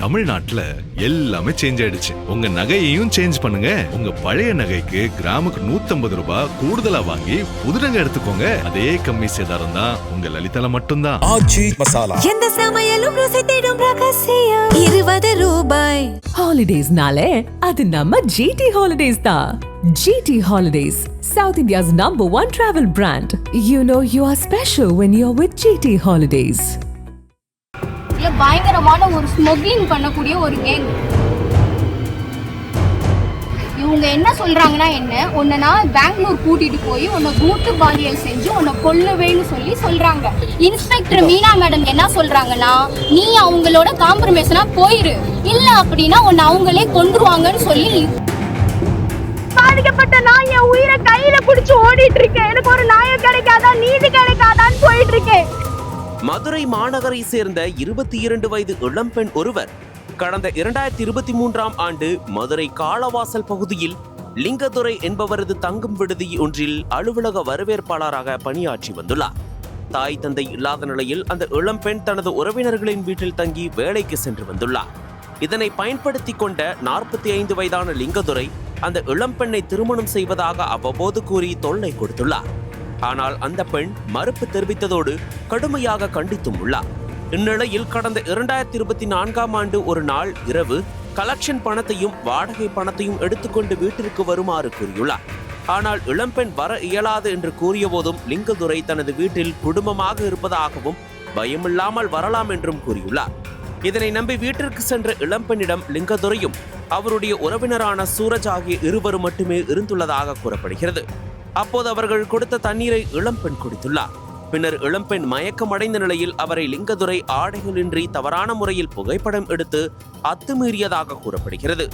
தமிழ்நாட்டுல எல்லாமே சேஞ்ச் ஆயிடுச்சு. உங்க நகையையும் சேஞ்ச் பண்ணுங்க. உங்க பழைய நகைக்கு கிராமுக்கு 150 ரூபாய் கூடுதலா வாங்கி புது நகை எடுத்துக்கோங்க. அதே கம்மி சேதாரம் தான் உங்க லலிதால மட்டும்தான். ஆச்சி மசாலா. எந்த சமையலும் ருசி தேடும் ரகசியம் 20 ரூபாய். ஹாலிடேஸ்னாலே அது நம்ம GT ஹாலிடேஸ் தான். GT Holidays, South India's #1 travel brand. You know you are special when you're with GT Holidays. பயங்கரமான ஒரு ஸ்மக்லிங் பண்ணக்கூடிய ஒரு கேங். இவங்க என்ன சொல்றாங்கன்னா, உன்னை பெங்களூர் கூட்டிட்டு போய் உன்னை கூட்டு பாலியல் செஞ்சு உன்னை கொல்லுவேன்னு சொல்றாங்க. இன்ஸ்பெக்டர் மீனா மேடம் என்ன சொல்றாங்கன்னா, நீ அவங்களோட காம்ப்ரமைஸ்னா போயிரு, இல்ல அப்படின்னா உன்னை அவங்களே கொன்றுவாங்கன்னு சொல்லி. பாதிக்கப்பட்ட நான் என் உயிரை கையில பிடிச்சு ஓடிட்டு இருக்கேன். எனக்கு ஒரு நியாயம் கிடைக்காதா, நீதி கிடைக்காதான்னு போயிட்டு இருக்கேன். மதுரை மாநகரை சேர்ந்த 22 வயது இளம்பெண் ஒருவர் கடந்த 2023ஆம் ஆண்டு மதுரை காளவாசல் பகுதியில் லிங்கதுரை என்பவரது தங்கும் விடுதி ஒன்றில் அலுவலக வரவேற்பாளராக பணியாற்றி வந்துள்ளார். தாய் தந்தை இல்லாத நிலையில் அந்த இளம்பெண் தனது உறவினர்களின் வீட்டில் தங்கி வேலைக்கு சென்று வந்துள்ளார். இதனை பயன்படுத்தி கொண்ட 45 வயதான லிங்கதுரை அந்த இளம்பெண்ணை திருமணம் செய்வதாக அவ்வப்போது கூறி தொல்லை கொடுத்துள்ளார். ஆனால் அந்த பெண் மறுப்பு தெரிவித்ததோடு கடுமையாக கண்டித்தும் உள்ளார். இந்நிலையில் கடந்த 2024ஆம் ஆண்டு ஒரு நாள் இரவு கலெக்ஷன் பணத்தையும் வாடகை பணத்தையும் எடுத்துக்கொண்டு வீட்டிற்கு வருமாறு கூறியுள்ளார். ஆனால் இளம்பெண் வர இயலாது என்று கூறிய போதும் லிங்கதுரை தனது வீட்டில் குடும்பமாக இருப்பதாகவும் பயமில்லாமல் வரலாம் என்றும் கூறியுள்ளார். இதனை நம்பி வீட்டிற்கு சென்ற இளம்பெண்ணிடம் லிங்கதுரையும் அவருடைய உறவினரான சூரஜ் ஆகிய இருவரும் மட்டுமே இருந்துள்ளதாக கூறப்படுகிறது. அப்போது அவர்கள் கொடுத்த தண்ணீரை இளம்பெண் குடித்துள்ளார். பின்னர் இளம்பெண் மயக்கமடைந்த நிலையில் அவரை லிங்கதுரை ஆடைகளின்றி தவறான முறையில் புகைப்படம் எடுத்து அத்துமீறியதாக கூறப்படுகிறது.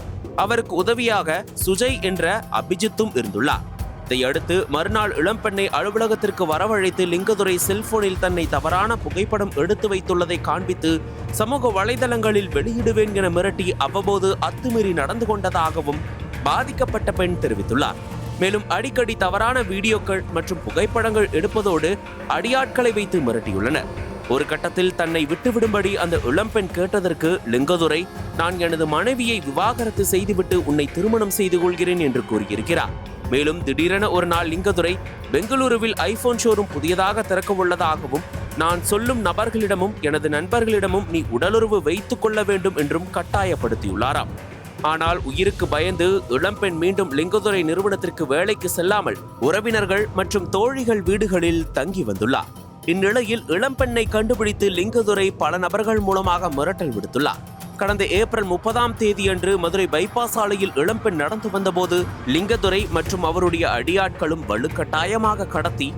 அவருக்கு உதவியாக சுஜய் என்ற அபிஜித்தும் இருந்துள்ளார். இதையடுத்து மறுநாள் இளம்பெண்ணை அலுவலகத்திற்கு வரவழைத்து லிங்கதுரை செல்போனில் தன்னை தவறான புகைப்படம் எடுத்து வைத்துள்ளதை காண்பித்து சமூக வலைதளங்களில் வெளியிடுவேன் என மிரட்டி அவ்வப்போது அத்துமீறி நடந்து கொண்டதாகவும் பாதிக்கப்பட்ட பெண் தெரிவித்துள்ளார். மேலும் அடிக்கடி தவறான வீடியோக்கள் மற்றும் புகைப்படங்கள் எடுப்பதோடு அடியாட்களை வைத்து மிரட்டியுள்ளனர். ஒரு கட்டத்தில் தன்னை விட்டுவிடும்படி அந்த இளம்பெண் கேட்டதற்கு லிங்கதுரை, நான் எனது மனைவியை விவாகரத்து செய்துவிட்டு உன்னை திருமணம் செய்து கொள்கிறேன் என்று கூறியிருக்கிறார். மேலும் திடீரென ஒரு நாள் லிங்கதுரை பெங்களூருவில் ஐபோன் ஷோரூம் புதியதாக திறக்க உள்ளதாகவும் நான் சொல்லும் நபர்களிடமும் எனது நண்பர்களிடமும் நீ உடலுறவு வைத்துக் கொள்ள வேண்டும் என்றும் கட்டாயப்படுத்தியுள்ளாராம். ஆனால் உயிருக்கு பயந்து இளம்பெண் மீண்டும் லிங்கதுரை நிறுவனத்திற்கு வேலைக்கு செல்லாமல் உறவினர்கள் மற்றும் தோழிகள் வீடுகளில் தங்கி வந்துள்ளார். இந்நிலையில் இளம்பெண்ணை கண்டுபிடித்து லிங்கதுரை பல நபர்கள் மூலமாக மிரட்டல் விடுத்துள்ளார். கடந்த ஏப்ரல் 30ஆம் தேதியன்று மதுரை பைபாஸ் சாலையில் இளம்பெண் நடந்து வந்தபோது லிங்கதுரை மற்றும் அவருடைய அடியாட்களும் வலுக்கட்டாயமாக கடத்தி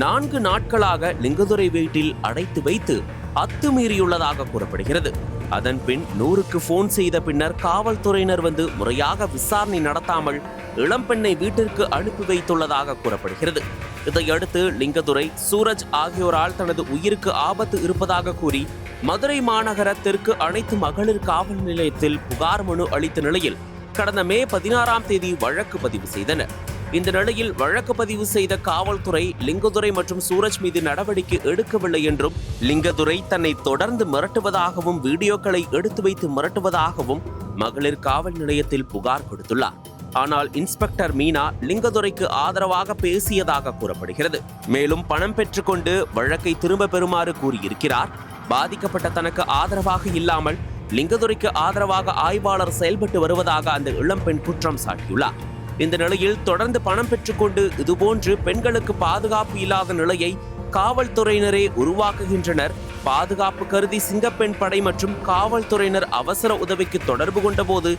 4 நாட்களாக லிங்கதுரை வீட்டில் அடைத்து வைத்து அத்துமீறியுள்ளதாக கூறப்படுகிறது. அதன் பின் 100க்கு போன் செய்த பின்னர் காவல்துறையினர் வந்து முறையாக விசாரணை நடத்தாமல் இளம்பெண்ணை வீட்டிற்கு அனுப்பி வைத்துள்ளதாக கூறப்படுகிறது. இதையடுத்து லிங்கதுரை, சூரஜ் ஆகியோரால் தனது உயிருக்கு ஆபத்து இருப்பதாக கூறி மதுரை மாநகர தெற்கு அனைத்து மகளிர் காவல் நிலையத்தில் புகார் மனு அளித்த நிலையில் கடந்த மே 16ஆம் தேதி வழக்கு பதிவு செய்தனர். இந்த நிலையில் வழக்கு பதிவு செய்த காவல்துறை லிங்கதுரை மற்றும் சூரஜ் மீது நடவடிக்கை எடுக்கவில்லை என்றும், லிங்கதுரை தன்னை தொடர்ந்து மிரட்டுவதாகவும் வீடியோக்களை எடுத்து வைத்து மிரட்டுவதாகவும் மகளிர் காவல் நிலையத்தில் புகார் கொடுத்துள்ளார். ஆனால் இன்ஸ்பெக்டர் மீனா லிங்கதுரைக்கு ஆதரவாக பேசியதாக கூறப்படுகிறது. மேலும் பணம் பெற்றுக்கொண்டு வழக்கை திரும்ப பெறுமாறு கூறியிருக்கிறார். பாதிக்கப்பட்ட தனக்கு ஆதரவாக இல்லாமல் லிங்கதுரைக்கு ஆதரவாக ஆய்வாளர் செயல்பட்டு வருவதாக அந்த இளம்பெண் குற்றம் சாட்டியுள்ளார். இந்த நிலையில் தொடர்ந்து பணம் பெற்றுக்கொண்டு இதுபோன்று பெண்களுக்கு பாதுகாப்பு இல்லாத நிலையை காவல்துறையினரே உருவாக்குகின்றனர். பாதுகாப்பு கருதி சிங்கப்பெண் படை மற்றும் காவல்துறையினர் அவசர உதவிக்கு தொடர்பு கொண்ட போது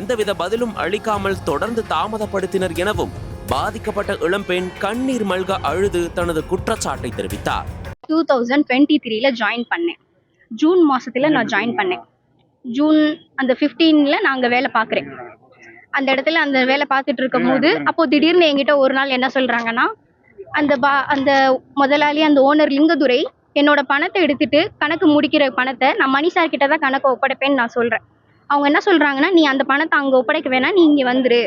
எந்தவித பதிலும் அளிக்காமல் தொடர்ந்து தாமதப்படுத்தினர் எனவும் பாதிக்கப்பட்ட இளம்பெண் கண்ணீர் மல்க அழுது தனது குற்றச்சாட்டை தெரிவித்தார். 2023ல ஜாயின் பண்ணேன். ஜூன் மாசத்துல நான் ஜாயின் பண்ணேன். ஜூன் அந்த 15ல நாங்க வேலை பார்க்குறேன். அந்த இடத்துல அந்த வேலை பார்த்துட்டு இருக்கும் போது அப்போ திடீர்னு என்கிட்ட ஒரு நாள் என்ன சொல்றாங்கன்னா, அந்த முதலாளி, அந்த ஓனர் லிங்கதுரை என்னோட பணத்தை எடுத்துட்டு கணக்கு முடிக்கிற பணத்தை நான் மணி சார் கிட்ட தான் கணக்கை ஒப்படைப்பேன்னு நான் சொல்றேன். அவங்க என்ன சொல்றாங்கன்னா, நீ அந்த பணத்தை அங்கே ஒப்படைக்க வேணாம், நீ இங்கே வந்துரு,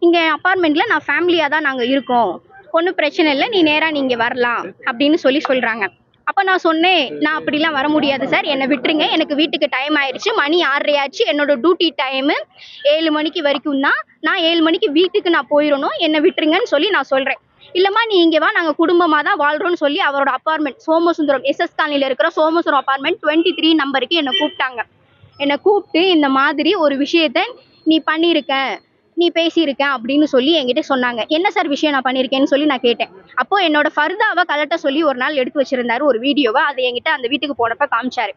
இங்கே அப்பார்ட்மெண்ட்ல நான் ஃபேமிலியாக தான் நாங்கள் இருக்கோம், ஒன்றும் பிரச்சனை இல்லை, நீ நேராக நீங்கள் வரலாம் அப்படின்னு சொல்றாங்க. அப்ப நான் சொன்னேன், நான் அப்படிலாம் வர முடியாது சார், என்னை விட்டுருங்க, எனக்கு வீட்டுக்கு டைம் ஆயிடுச்சு, மணி 6:30 ஆச்சு, என்னோட டியூட்டி டைமு 7 மணிக்கு வரைக்கும் தான், நான் 7 மணிக்கு வீட்டுக்கு நான் போயிடணும், என்னை விட்டுருங்கன்னு சொல்லி நான் சொல்றேன். இல்லம்மா நீ இங்க வா, நாங்க குடும்பமா தான் வாழ்றோம்னு சொல்லி அவரோட அப்பார்ட்மெண்ட் சோமசுந்தரம் எஸ்எஸ் காலனில இருக்கிற சோமசுந்தரம் அப்பார்ட்மெண்ட் 23 நம்பருக்கு என்னை கூப்பிட்டாங்க. என்னை கூப்பிட்டு இந்த மாதிரி ஒரு விஷயத்த நீ பண்ணியிருக்க, நீ பேசியிருக்க அப்படின்னு சொல்லி என்கிட்ட சொன்னாங்க. என்ன சார் விஷயம் நான் பண்ணியிருக்கேன்னு சொல்லி நான் கேட்டேன். அப்போ என்னோட ஃபர்தாவை கலட்ட சொல்லி ஒரு நாள் எடுத்து வச்சிருந்தாரு ஒரு வீடியோவை, அதை என்கிட்ட அந்த வீட்டுக்கு போனப்ப காமிச்சாரு.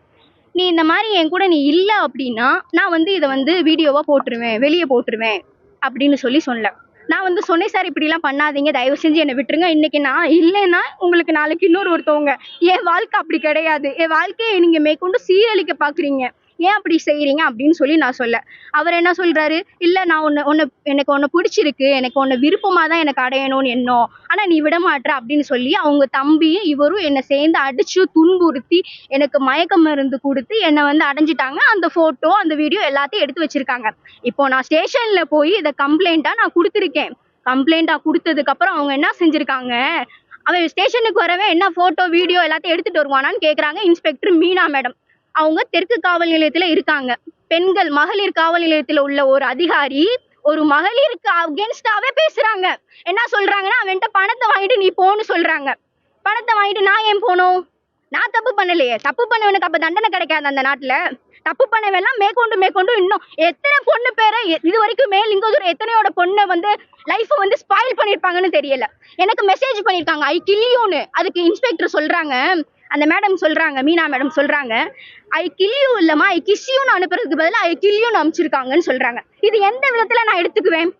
நீ இந்த மாதிரி என் கூட நீ இல்ல அப்படின்னா நான் இதை வீடியோவா போட்டுருவேன், வெளியே போட்டுருவேன் அப்படின்னு சொல்லி சொன்னேன். நான் சொன்னேன், சார் இப்படிலாம் பண்ணாதீங்க, தயவு செஞ்சு என்னை விட்டுருங்க, இன்னைக்கு நான் இல்லைன்னா உங்களுக்கு நாளைக்கு ஒருத்தவங்க. என் வாழ்க்கை அப்படி கிடையாது, என் வாழ்க்கையை நீங்க மேற்கொண்டு சீரழிக்க பாக்குறீங்க, ஏன் அப்படி செய்யறீங்க அப்படின்னு சொல்லி நான் சொல்ல. அவர் என்ன சொல்றாரு, இல்ல நான் எனக்கு உன்னை பிடிச்சிருக்கு, எனக்கு உன்னை விருப்பமா தான் எனக்கு அடையணும்னு எண்ணம், ஆனா நீ விட மாட்டேற அப்படின்னு சொல்லி அவங்க தம்பியும் இவரும் என்னை சேர்ந்து அடிச்சு துன்புறுத்தி எனக்கு மயக்க மருந்து கொடுத்து என்னை அடைஞ்சிட்டாங்க. அந்த போட்டோ அந்த வீடியோ எல்லாத்தையும் எடுத்து வச்சிருக்காங்க. இப்போ நான் ஸ்டேஷன்ல போய் இதை கம்ப்ளைண்டா நான் கொடுத்துருக்கேன். கம்ப்ளைண்டா கொடுத்ததுக்கு அப்புறம் அவங்க என்ன செஞ்சிருக்காங்க, அவன் ஸ்டேஷனுக்கு வரவே என்ன போட்டோ வீடியோ எல்லாத்தையும் எடுத்துட்டு வருவானான்னு கேக்குறாங்க. இன்ஸ்பெக்டர் மீனா மேடம், அவங்க தெற்கு காவல் நிலையத்துல இருக்காங்க. பெண்கள் மகளிர் காவல் நிலையத்துல உள்ள ஒரு அதிகாரி ஒரு மகளிருக்கு அகேன்ஸ்டாவே பேசுறாங்க. என்ன சொல்றாங்கன்னா, அவன்கிட்ட பணத்தை வாங்கிட்டு நீ போன்னு சொல்றாங்க. பணத்தை வாங்கிட்டு நான் ஏன் போகணும்? நான் தப்பு பண்ணலையே, தப்பு பண்ணவனுக்கு அப்ப தண்டனை கிடைக்காது அந்த நாட்டுல? தப்பு பண்ணவெல்லாம் மேற்கொண்டு இன்னும் எத்தனை பொண்ணு பேரை இது வரைக்குமே லிங்கோதுரை எத்தனையோட பொண்ணை லைஃப் ஸ்பாயில் பண்ணிருப்பாங்கன்னு தெரியல. எனக்கு மெசேஜ் பண்ணிருக்காங்க ஐ கில் யூன்னு. அதுக்கு இன்ஸ்பெக்டர் சொல்றாங்க, அந்த மேடம் சொல்றாங்க, மீனா மேடம் சொல்றாங்க, ஐ கில் யூ இல்லம்மா ஐ கிஸ் யூன்னு அனுப்புறதுக்கு பதிலா ஐ கில் யூன்னு அனுப்பிச்சிருக்காங்கன்னு சொல்றாங்க. இது எந்த விதத்துல நான் எடுத்துக்குவேன்?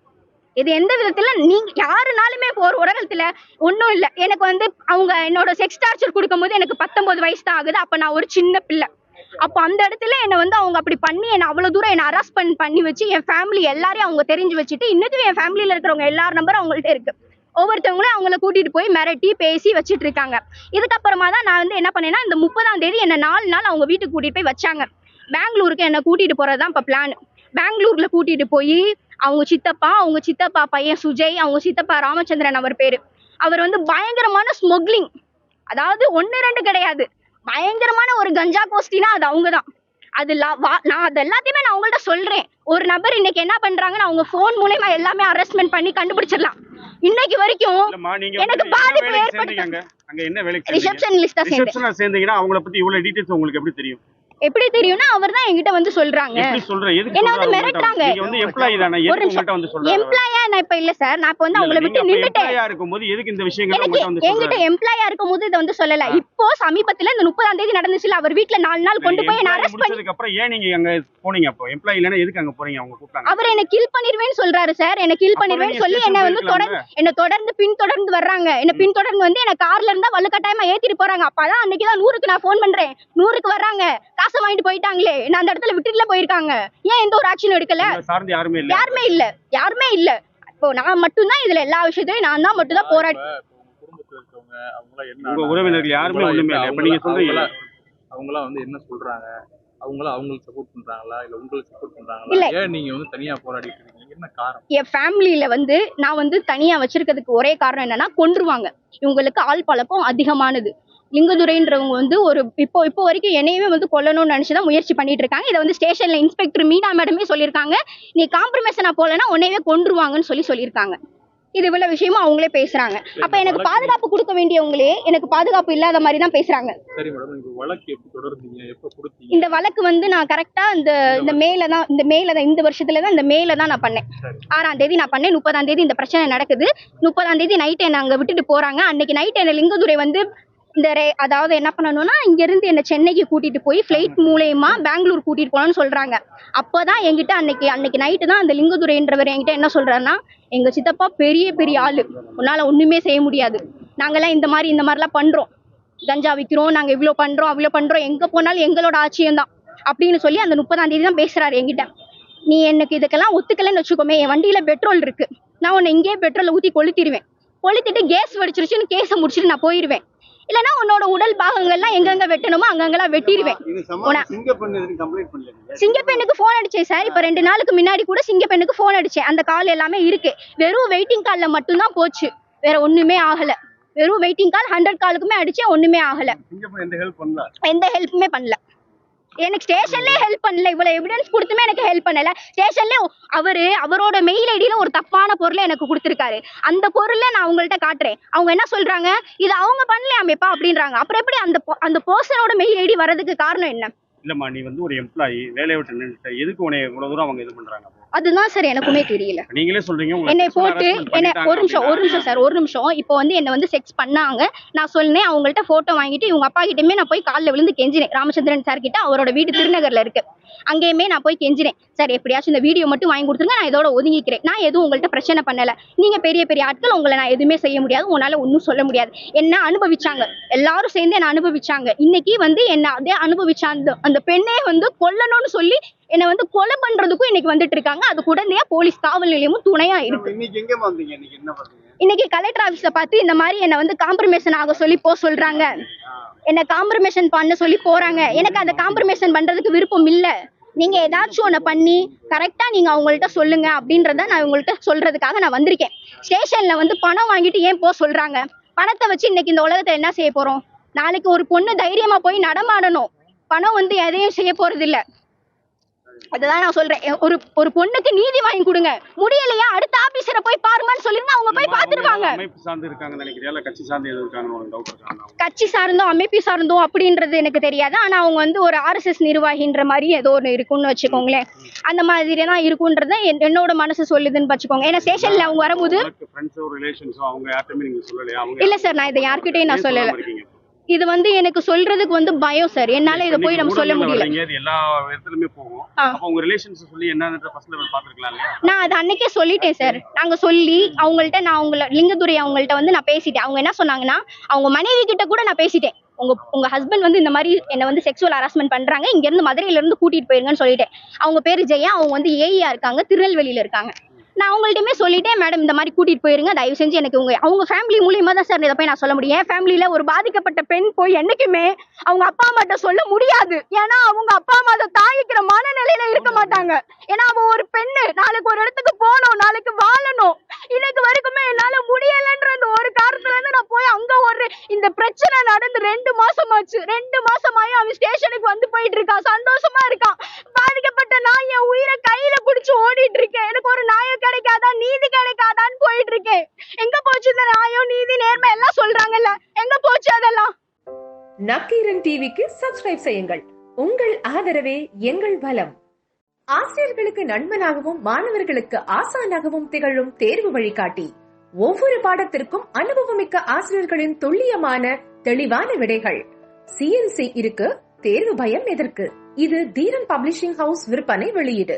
இது எந்த விதத்துல நீங்க யாருனாலுமே ஒரு உலகத்துல ஒன்றும் இல்லை. எனக்கு அவங்க என்னோட செக்ஸ் டார்ச்சர் கொடுக்கும் போது எனக்கு 19 வயசு தான் ஆகுது. அப்ப நான் ஒரு சின்ன பிள்ளை. அப்போ அந்த இடத்துல என்னை அவங்க அப்படி பண்ணி என்னை அவ்வளவு தூரம் என்னை ஹராஸ் பண்ணி வச்சு என் ஃபேமிலி எல்லாரையும் அவங்க தெரிஞ்சு வச்சுட்டு இன்னைக்கு என் ஃபேமிலியில இருக்கிறவங்க எல்லார் நம்பரும் அவங்கள்ட்ட இருக்கு. ஒவ்வொருத்தவங்களும் அவங்கள கூட்டிட்டு போய் மிரட்டி பேசி வச்சுட்டு இருக்காங்க. இதுக்கப்புறமா தான் நான் என்ன பண்ணேன்னா, இந்த 30ஆம் தேதி என்னை 4 நாள் அவங்க வீட்டுக்கு கூட்டிட்டு போய் வச்சாங்க. பெங்களூருக்கு என்னை கூட்டிட்டு போறதுதான் இப்ப பிளான். பெங்களூர்ல கூட்டிட்டு போய் அவங்க சித்தப்பா பையன் சுஜய், அவங்க சித்தப்பா ராமச்சந்திரன் அவர் பேரு, அவர் பயங்கரமான ஸ்மக்லிங், அதாவது 1-2 கிடையாது, பயங்கரமான ஒரு கஞ்சா கோஷ்டினா அது அவங்கதான். நான் அது எல்லாத்தையுமே நான் அவங்கள்ட்ட சொல்றேன். ஒரு நபர் இன்னைக்கு என்ன பண்றாங்கன்னு அவங்க போன் மூலமா எல்லாமே அரஸ்ட்மெண்ட் பண்ணி கண்டுபிடிச்சிடலாம். இன்னைக்கு வரைக்கும் எனக்கு பாதிப்பு ஏற்படுத்தி ரிசப்ஷனிஸ்டா சேர்ந்தீங்கன்னா அவங்கள பத்தி இவ்வளவு டீடைல்ஸ் உங்களுக்கு எப்படி தெரியும்? எப்படி தெரியும்னா அவர் தான் என்கிட்ட சொல்றாங்க. என்ன மிரட்டுறாங்க. ஒரு எம்ப்ளாயா நான் இப்ப இல்ல சார், நான் இப்ப அவங்கள விட்டு நின்னுட்டேன். என்கிட்ட எம்ப்ளாயா இருக்கும் போது இதை சொல்லல. இப்போ சமீபத்துல இந்த 30ஆம் தேதி நடந்துச்சுல, அவர் வீட்டுல 4 நாள் கொண்டு போய் என்ன அரெஸ்ட் பண்ணதுக்கு அப்புறம் ஏன் நீங்க அங்க போனீங்க? அப்போ எம்ப்ளாயி இல்லனா எதுக்கு அங்க போறீங்க? அவங்க கூப்பிட்டாங்க. அவர் என்ன கில் பண்ணிடுவேன்னு சொல்றாரு சார். என்ன கில் பண்ணிடுவேன்னு சொல்லி என்ன தொடர்ந்து பின்தொடர்ந்து வர்றாங்க. என்ன பின்தொடர்ந்து என்ன கார்ல இருந்தா வலுக்கட்டாயமா ஏத்திட்டு போறாங்க. அப்பதான் அன்னைக்கு தான் 100க்கு நான் போன் பண்றேன். 100க்கு வர்றாங்க, காசை வாங்கிட்டு போயிட்டாங்களே, நான் அந்த இடத்துல விட்டுட்டுல போயிருக்காங்க. ஏன் எந்த ஒரு ஆக்ஷன் எடுக்கல? யாருமே இல்ல. இப்போ நான் மட்டும் தான் இதுல எல்லா விஷயத்தையும் நான் தான் மட்டும் தான் போராடி. உங்க உறவினர்கள் யாருமே ஒண்ணுமே இல்ல. இப்ப நீங்க சொல்றீங்க அவங்களா என்ன சொல்றாங்க? அவங்களா அவங்களுக்கு சப்போர்ட் பண்றாங்களா இல்ல உங்களுக்கு சப்போர்ட் பண்றாங்களா? ஏன் நீங்க தனியா போராடிட்டு இருக்கீங்க? என்ன காரணம்? என் ஃபேமிலியில நான் தனியா வச்சிருக்கிறதுக்கு ஒரே காரணம் என்னன்னா, கொன்றுவாங்க. இவங்களுக்கு ஆள் பழக்கம் அதிகமானது. லிங்கதுரைன்றவங்க ஒரு இப்போ வரைக்கும் என்னையுமே கொல்லணும்னு நினைச்சுதான் முயற்சி பண்ணிட்டு இருக்காங்க. இதை ஸ்டேஷன்ல இன்ஸ்பெக்டர் மீனா மேடமே சொல்லியிருக்காங்க, நீ காம்ப்ரமைஸனா போலன்னா உன்னையவே கொன்றுவாங்கன்னு சொல்லியிருக்காங்க. இது இவ்வளவு விஷயமும் அவங்களே பேசுறாங்க. அப்ப எனக்கு பாதுகாப்பு கொடுக்க வேண்டியவங்களே எனக்கு பாதுகாப்பு இல்லாத மாதிரி தான் பேசுறாங்க. சரி மேடம், இந்த வழக்கு எப்ப தொடர்ந்தீங்க? எப்ப கொடுத்தீங்க? இந்த வழக்கு நான் கரெக்டா இந்த மேல தான் இந்த வருஷத்துல தான் இந்த மேல தான் நான் பண்ணேன். 6ஆம் தேதி நான் பண்ணேன். 30ஆம் தேதி இந்த பிரச்சனை நடக்குது. 30ஆம் தேதி நைட் என்ன அங்க விட்டுட்டு போறாங்க. அன்னைக்கு நைட் என்ன லிங்கதுரை அதாவது என்ன பண்ணணும்னா, இங்க இருந்து என்ன சென்னைக்கு கூட்டிட்டு போய் பிளைட் மூலமா பெங்களூர் கூட்டிட்டு போகணும்னு சொல்றாங்க. அப்பதான் என்கிட்ட அன்னைக்கு நைட்டு தான் அந்த லிங்கதுரைன்றவர் என்கிட்ட என்ன சொல்றாருன்னா, எங்க சித்தப்பா பெரிய ஆளு, உன்னால ஒண்ணுமே செய்ய முடியாது, நாங்கெல்லாம் இந்த மாதிரிலாம் பண்றோம், கஞ்சா விற்கிறோம், நாங்க இவ்வளவு பண்றோம் அவ்வளவு பண்றோம், எங்க போனாலும் எங்களோட ஆட்சியம் தான் அப்படின்னு சொல்லி அந்த 30ஆம் தேதி தான் பேசுறாரு என்கிட்ட. நீ எனக்கு இதுக்கெல்லாம் ஒத்துக்கலன்னு வச்சுக்கோமே, என் வண்டியில பெட்ரோல் இருக்கு, நான் உன்னை இங்கேயே பெட்ரோலை ஊத்தி கொளுத்திட்டு கேஸ் வெடிச்சிருச்சுன்னு கேஸை முடிச்சுட்டு நான் போயிருவேன். இல்லன்னா உன்னோட உடல் பாகங்கள்லாம் எங்கெங்க வெட்டணுமோ அங்கங்கெல்லாம் வெட்டிடுவேன். சிங்கப்பெண்ணுக்கு போன் அடிச்சேன் சார். இப்ப 2 நாளுக்கு முன்னாடி கூட சிங்கப்பெண்ணுக்கு போன் அடிச்சேன். அந்த கால் எல்லாமே இருக்கு. வெறும் வெயிட்டிங் கால்ல மட்டும்தான் போச்சு, வேற ஒண்ணுமே ஆகல. வெறும் வெயிட்டிங் கால் 100 காலுக்குமே அடிச்சே ஒண்ணுமே ஆகல. எந்த ஹெல்ப்புமே பண்ணல. எனக்கு ஸ்டேஷன்லயே ஹெல்ப் பண்ணல. இவ்வளவு எவிடன்ஸ் கொடுத்துமே எனக்கு ஹெல்ப் பண்ணல. ஸ்டேஷன்ல அவரோட மெயில் ஐடியில ஒரு தப்பான பொருளை எனக்கு கொடுத்திருக்காரு. அந்த பொருளை நான் அவங்கள்ட்ட காட்டுறேன். அவங்க என்ன சொல்றாங்க, இது அவங்க பண்ணலையாமேப்பா அப்படின்றாங்க. அப்புறம் எப்படி அந்த பர்சனோட மெயில் ஐடி வர்றதுக்கு காரணம் என்ன? இல்லம்மா, நீ வந்து ஒரு எம்ப்ளாயி, வேலையை விட்டு நின்னுட்ட, எதுக்கு உன்னை இவ்வளவு தூரம் அவங்க இது பண்றாங்க? அதுதான் சார் எனக்குமே தெரியல. நீங்களே சொல்றீங்க என்னை போட்டு ஒரு நிமிஷம் சார், ஒரு நிமிஷம். இப்போ வந்து என்ன வந்து செக்ஸ் பண்ணாங்க. நான் சொன்னேன், அவங்கள்ட்ட போட்டோ வாங்கிட்டு இவங்க அப்பா கிட்டயுமே நான் போய் காலில் விழுந்து கெஞ்சினேன். ராமச்சந்திரன் சார் கிட்ட, அவரோட வீடு திருநகர்ல இருக்கு. அங்கேயுமே நான் போய் கெஞ்சினேன், சார் எப்படியாச்சும் இந்த வீடியோ மட்டும் வாங்கி கொடுத்துருங்க, நான் இதோட ஒதுங்கிக்கிறேன். நான் எதுவும் உங்கள்ட்ட பிரச்சனை பண்ணல. நீங்க பெரிய பெரிய ஆட்கள், உங்களை நான் எதுவுமே செய்ய முடியாது, உன்னால ஒன்றும் சொல்ல முடியாது. என்ன அனுபவிச்சாங்க, எல்லாரும் சேர்ந்து என்ன அனுபவிச்சாங்க. இன்னைக்கு வந்து என்ன அதே அனுபவிச்ச அந்த பெண்ணே வந்து கொல்லணும்னு சொல்லி என்ன வந்து கொலை பண்றதுக்கும் இன்னைக்கு வந்துட்டு இருக்காங்க. அது உடனே போலீஸ் காவல் நிலையமும் துணையா இருக்கு. இன்னைக்கு கலெக்டர் ஆபீஸ பார்த்து இந்த மாதிரி என்ன வந்து காம்ப்ரமைசன் ஆக சொல்லி சொல்றாங்க. என்ன காம்ப்ரமைசன் பண்ண சொல்லி போறாங்க. எனக்கு அந்த காம்ப்ரமைசன் பண்றதுக்கு விருப்பம் இல்ல. நீங்க ஏதாச்சும் ஒண்ணு பண்ணி கரெக்டா நீங்க அவங்கள்ட்ட சொல்லுங்க அப்படின்றத நான் உங்கள்ட்ட சொல்றதுக்காக நான் வந்திருக்கேன். ஸ்டேஷன்ல வந்து பணம் வாங்கிட்டு ஏன் சொல்றாங்க? பணத்தை வச்சு இன்னைக்கு இந்த உலகத்துல என்ன செய்ய போறோம்? நாளைக்கு ஒரு பொண்ணு தைரியமா போய் நடமாடணும். பணம் வந்து எதையும் செய்ய போறது இல்ல. அதுதான் நான் சொல்றேன். ஒரு பொண்ணுக்கு நீதி வாங்கி கொடுங்க. முடியலையா, அடுத்த ஆபீசரை போய் பாருமான்னு சொல்லிருங்க, அவங்க போய் பாத்துருவாங்க. கட்சி சார்ந்தோ அமைப்பு சார்ந்தோ அப்படின்றது எனக்கு தெரியாது. ஆனா அவங்க வந்து ஒரு RSS நிர்வாகின்ற மாதிரி ஏதோ ஒண்ணு இருக்குன்னு வச்சுக்கோங்களேன். அந்த மாதிரி தான் இருக்குன்றத என்னோட மனசு சொல்லுதுன்னு வச்சுக்கோங்க. ஏன்னா ஸ்டேஷன்ல அவங்க வரும்போது இல்ல சார், நான் இதை யார்கிட்டயும் நான் சொல்லல. இது வந்து எனக்கு சொல்றதுக்கு வந்து பயம் சார். என்னால இத போய் நம்ம சொல்ல முடியல. நான் அது அன்னைக்கே சொல்லிட்டேன் சார். நாங்க சொல்லி அவங்கள்ட்ட நான் லிங்கதுரை அவங்கள்ட்ட வந்து நான் பேசிட்டேன். அவங்க என்ன சொன்னாங்கன்னா, அவங்க மனைவி கிட்ட கூட நான் பேசிட்டேன். உங்க ஹஸ்பண்ட் வந்து இந்த மாதிரி என்ன வந்து செக்ஷுவல் ஹராஸ்மெண்ட் பண்றாங்க, இங்க இருந்து மதுரையில இருந்து கூட்டிட்டு போயிருங்கன்னு சொல்லிட்டேன். அவங்க பேரு ஜெயா, அவங்க வந்து ஏஇயா இருக்காங்க, திருநெல்வேலியில இருக்காங்க. நான் அவங்கள்ட்டயுமே சொல்லிட்டேன், மேடம் இந்த மாதிரி கூட்டிட்டு போயிருங்க, தயவு செஞ்சு எனக்கு அவங்க ஃபேமிலி மூலியமா தான் சார் இதை போய் நான் சொல்ல முடியும். என் ஃபேமிலியில ஒரு பாதிக்கப்பட்ட பெண் போய் என்னைக்குமே அவங்க அப்பா அம்மாட்ட சொல்ல முடியாது. ஏன்னா அவங்க அப்பா அம்மா அதை தாங்கிக்கிற மனநிலையில இருக்க மாட்டாங்க. ஏன்னா அவ ஒரு பெண்ணு, நாளைக்கு ஒரு இடத்துக்கு போகணும், நாளைக்கு வாழணும். இன்னைக்கு வரைக்குமே என்னால முடியலன்ற அந்த ஒரு காரணத்துல இருந்து நான் போய் அங்க இந்த பிரச்சனை நடந்து 2 மாசம் ஆச்சு. 2 மாசமாயி அவன் ஸ்டேஷனுக்கு வந்து போயிட்டு இருக்கான், சந்தோஷமா இருக்கான். பாதிக்கப்பட்ட நான் என் உயிரை கையில பிடிச்சு ஓடிட்டு இருக்கேன். எனக்கு ஒரு நியாயம் கிடைக்காதா, நீதி கிடைக்காதான்னு போயிட்டு இருக்கேன். எங்க போச்சு இந்த நியாயம், நீதி, நேர்மை எல்லாம் சொல்றாங்கல்ல, எங்க போச்சு அதெல்லாம்? நக்கீரன் டிவிக்கு சப்ஸ்கிரைப் செய்யுங்கள். உங்கள் ஆதரவே எங்கள் பலம். ஆசிரியர்களுக்கு நண்பனாகவும் மாணவர்களுக்கு ஆசானாகவும் திகழும் தேர்வு வழிகாட்டி. ஒவ்வொரு பாடத்திற்கும் அனுபவமிக்க ஆசிரியர்களின் துல்லியமான தெளிவான விடைகள். CNC இருக்கு, தேர்வு பயம் எதற்கு? இது தீரன் பப்ளிஷிங் ஹவுஸ் விற்பனை வெளியீடு.